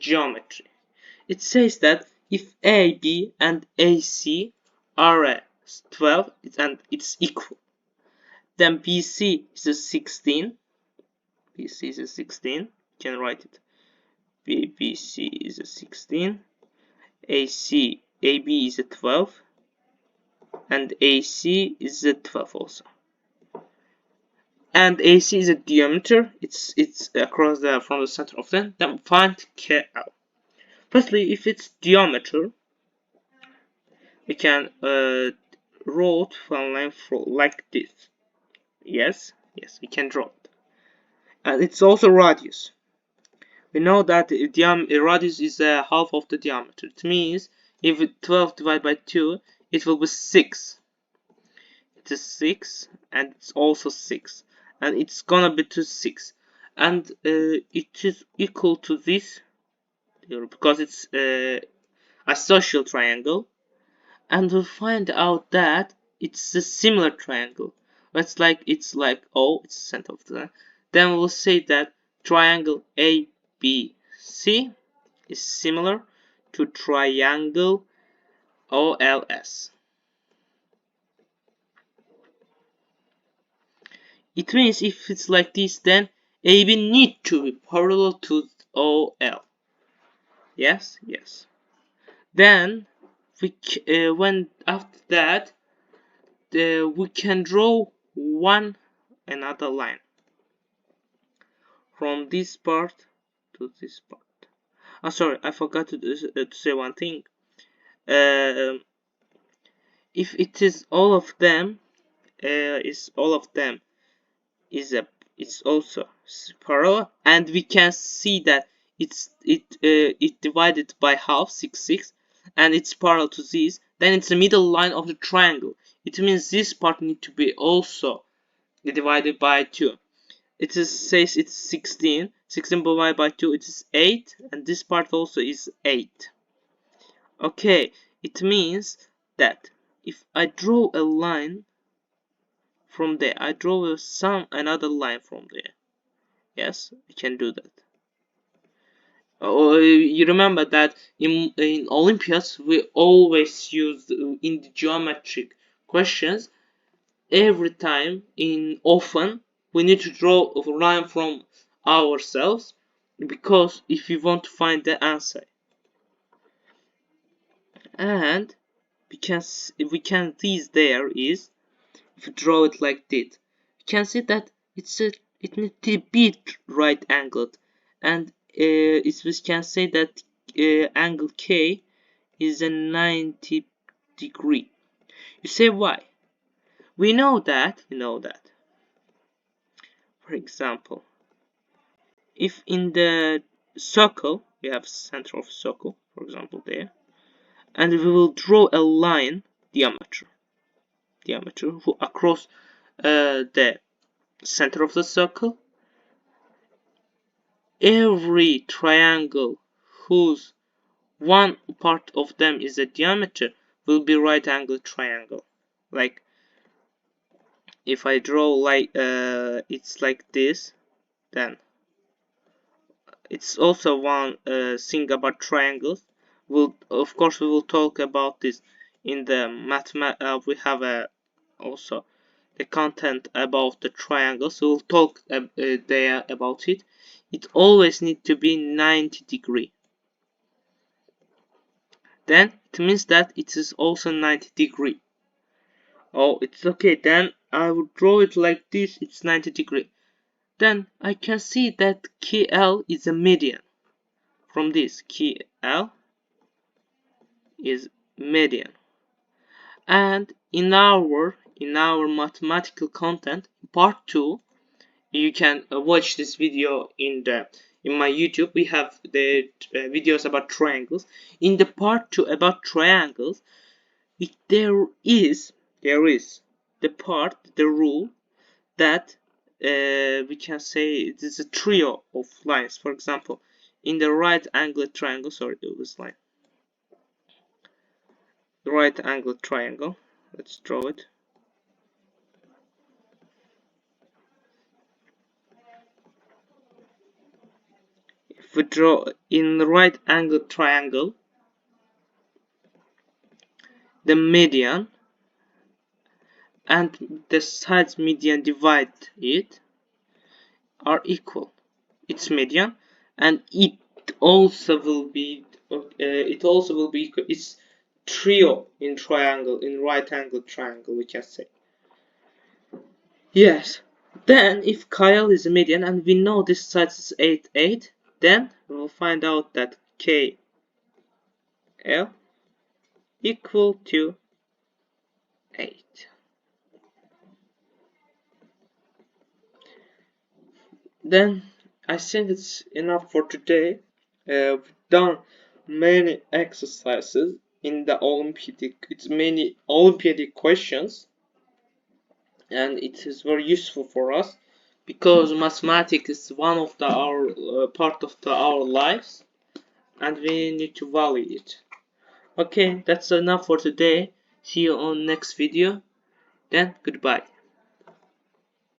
geometry. It says that if AB and AC are a 12 and it's equal, then BC is a 16. BC is a 16. You can write it. BBC is a 16. AB is a 12. And AC is a 12 also. And AC is a diameter. It's across from the center of them. Then find KL. Firstly, if it's diameter, we can draw one line like this. Yes, we can draw it. And it's also radius. We know that the radius is half of the diameter. It means if 12 divided by 2, it will be 6. It is 6, and it's also 6. And it's gonna be to 6. And it is equal to this, because it's a social triangle. And we'll find out that it's a similar triangle. It's like O, it's the center of the. Then we'll say that triangle ABC is similar to triangle OLS. It means if it's like this, then AB need to be parallel to OL. Yes. Then when after that, we can draw another line from this part to this part. I'm sorry, I forgot to say one thing. If it is all of them, it's also parallel, and we can see that it divided by half 6, and it's parallel to this. Then it's the middle line of the triangle. It means this part need to be also divided by 2. It says it's 16 divided by 2, it is 8, and this part also is 8. Okay, it means that if I draw a line from there, I draw another line from there. Yes, we can do that. You remember that in Olympiads we always use in the geometric questions, every time often we need to draw a line from ourselves, because if we want to find the answer. And we can see there is, if you draw it like this, you can see that it needs to be right angled, and we can say that angle K is a 90 degree. You say why? We know that. For example, if in the circle we have center of circle, for example there, and we will draw a line diameter across the center of the circle, every triangle whose one part of them is a diameter will be right angle triangle. Like if I draw like it's like this, then it's also one thing about triangles. Of course we will talk about this in the mathematics. We have also the content about the triangles, so we'll talk there about it. It always needs to be 90 degree. Then it means that it is also 90 degree. Oh, it's okay. Then I would draw it like this. It's 90 degree. Then I can see that KL is a median. From this, KL is median. And in our mathematical content, part 2, you can watch this video in my YouTube. We have the videos about triangles. In the part 2 about triangles, there is the rule that we can say it is a trio of lines. For example, in the right angle triangle, this line, the right angle triangle, let's draw it. we draw in the right angle triangle, the median and the sides median divide it are equal. Its median, and it also will be equal. It's trio in triangle, in right angle triangle, we can say. Yes. Then if Kyle is a median and we know this side is 8 8, then we will find out that KL equal to 8. Then I think it's enough for today. We've done many exercises in the Olympic. It's many Olympic questions, and it is very useful for us because mathematics is one of our part of our lives, and we need to value it. Okay, that's enough for today. See you on next video. Then goodbye.